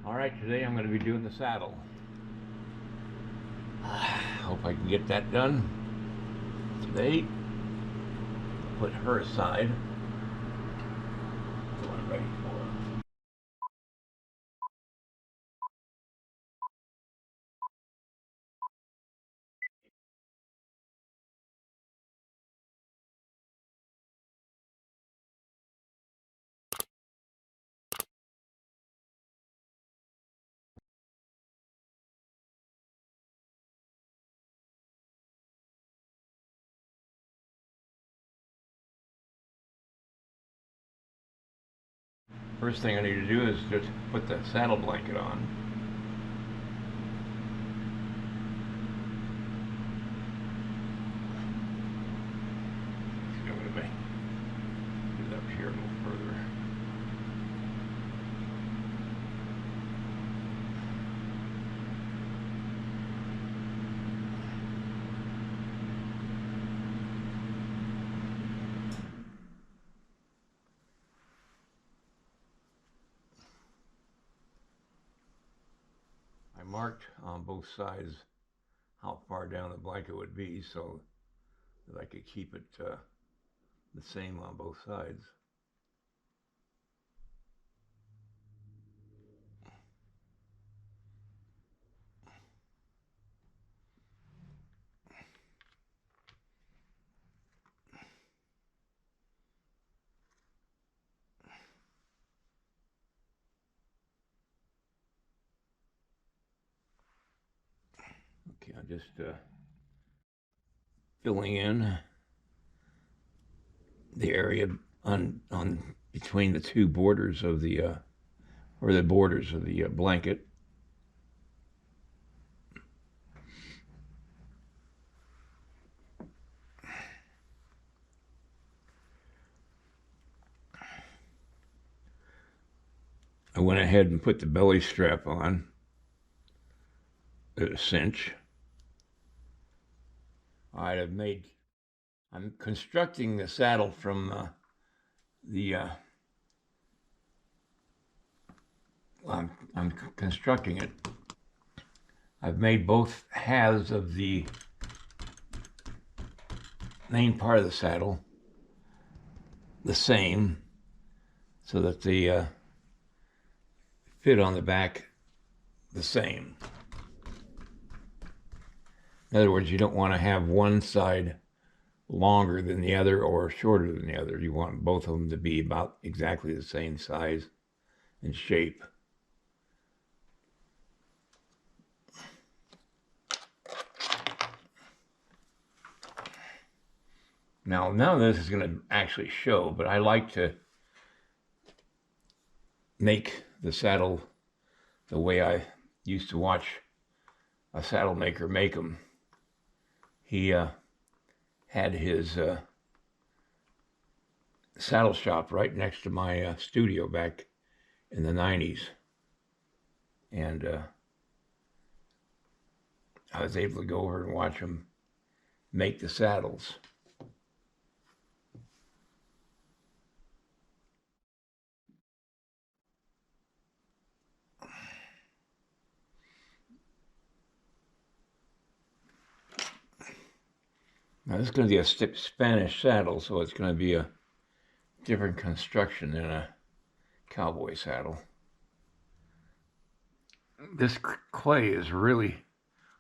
Alright, today I'm going to be doing the saddle. Hope I can get that done today. Put her aside. So I'm ready for her. First thing I need to do is just put the saddle blanket on. I'm going to get it up here a little further. I marked on both sides how far down the blanket would be so that I could keep it the same on both sides. Okay, I'm just filling in the area on between the two borders of the borders of the blanket. I went ahead and put the belly strap on at a cinch. I'm constructing the saddle from I'm constructing it. I've made both halves of the main part of the saddle the same so that they fit on the back the same. In other words, you don't want to have one side longer than the other or shorter than the other. You want both of them to be about exactly the same size and shape. Now, none of this is going to actually show, but I like to make the saddle the way I used to watch a saddle maker make them. He had his saddle shop right next to my studio back in the 90s. And I was able to go over and watch him make the saddles. Now this is going to be a Spanish saddle, so it's going to be a different construction than a cowboy saddle. This clay is really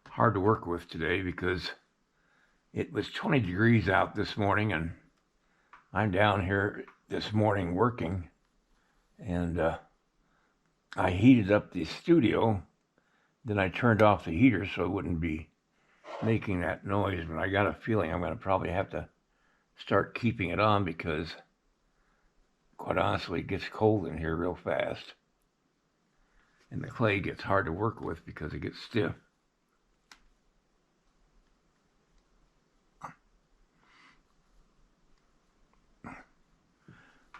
hard to work with today because it was 20 degrees out this morning, and I'm down here this morning working, and I heated up the studio. Then I turned off the heater so it wouldn't be making that noise, but I got a feeling I'm going to probably have to start keeping it on because, quite honestly, it gets cold in here real fast. And the clay gets hard to work with because it gets stiff.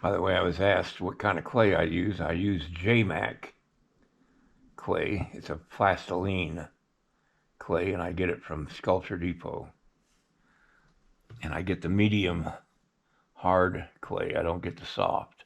By the way, I was asked what kind of clay I use. I use J-Mac clay. It's a plastiline clay, and I get it from Sculpture Depot. And I get the medium hard clay. I don't get the soft.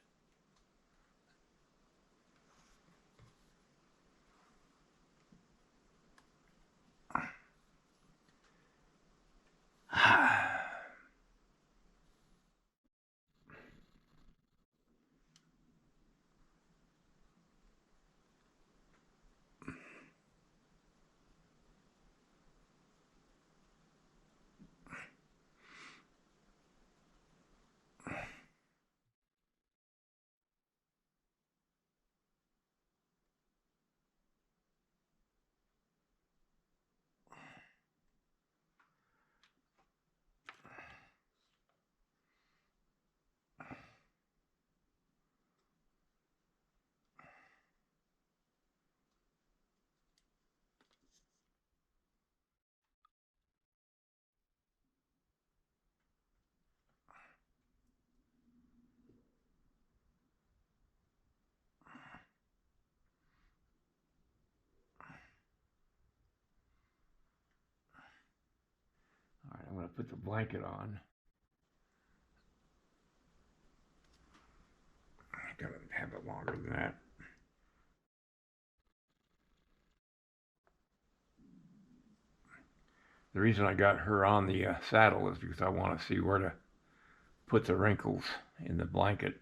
put the blanket on. I gotta have it longer than that. The reason I got her on the saddle is because I want to see where to put the wrinkles in the blanket.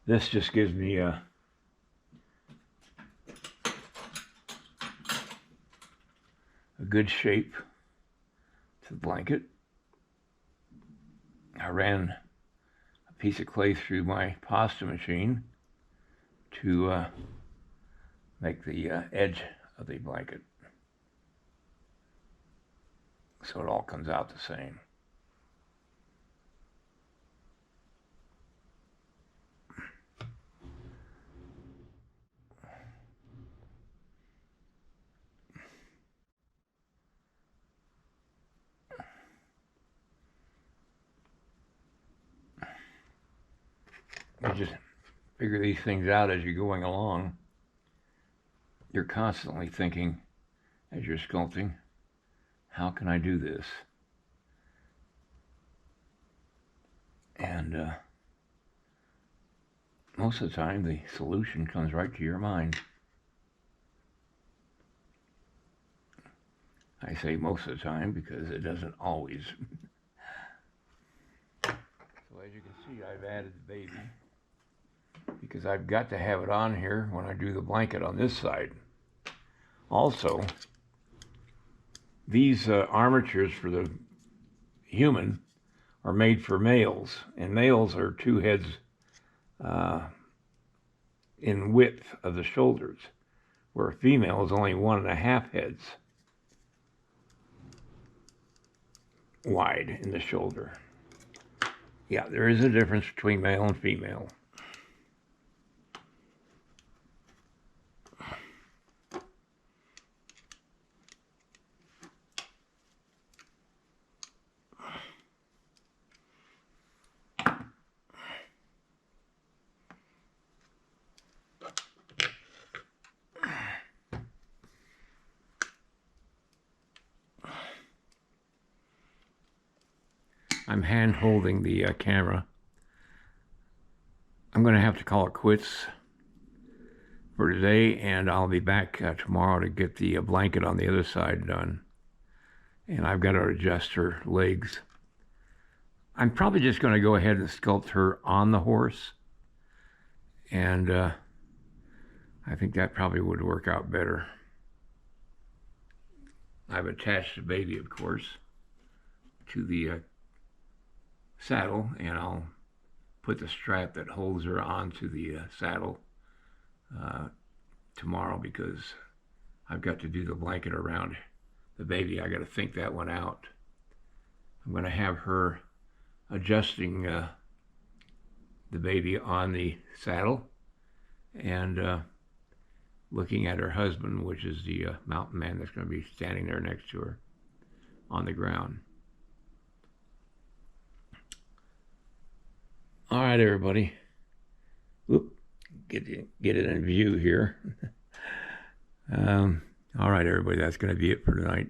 This just gives me a good shape to the blanket. I ran a piece of clay through my pasta machine to make the edge of the blanket so it all comes out the same. You just figure these things out as you're going along. You're constantly thinking, as you're sculpting, how can I do this? And most of the time, the solution comes right to your mind. I say most of the time because it doesn't always. So as you can see, I've added the baby because I've got to have it on here when I do the blanket on this side. Also, these armatures for the human are made for males, and males are 2 heads in width of the shoulders, where a female is only 1.5 heads wide in the shoulder. Yeah, there is a difference between male and female. I'm hand holding the camera. I'm going to have to call it quits for today, and I'll be back tomorrow to get the blanket on the other side done. And I've got to adjust her legs. I'm probably just going to go ahead and sculpt her on the horse, and I think that probably would work out better. I've attached the baby, of course, to the saddle, and I'll put the strap that holds her onto the saddle tomorrow, because I've got to do the blanket around the baby. I got to think that one out. I'm going to have her adjusting the baby on the saddle and looking at her husband, which is the mountain man that's going to be standing there next to her on the ground. All right, everybody. Whoop, get it in view here. All right, everybody, that's going to be it for tonight.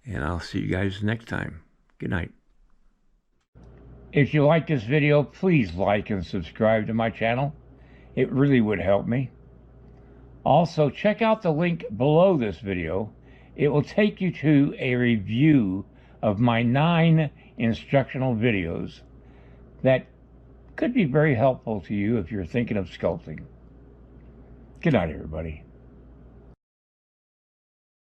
And I'll see you guys next time. Good night. If you like this video, please like and subscribe to my channel. It really would help me. Also, check out the link below this video. It will take you to a review of my 9 instructional videos that could be very helpful to you if you're thinking of sculpting. Good night, everybody.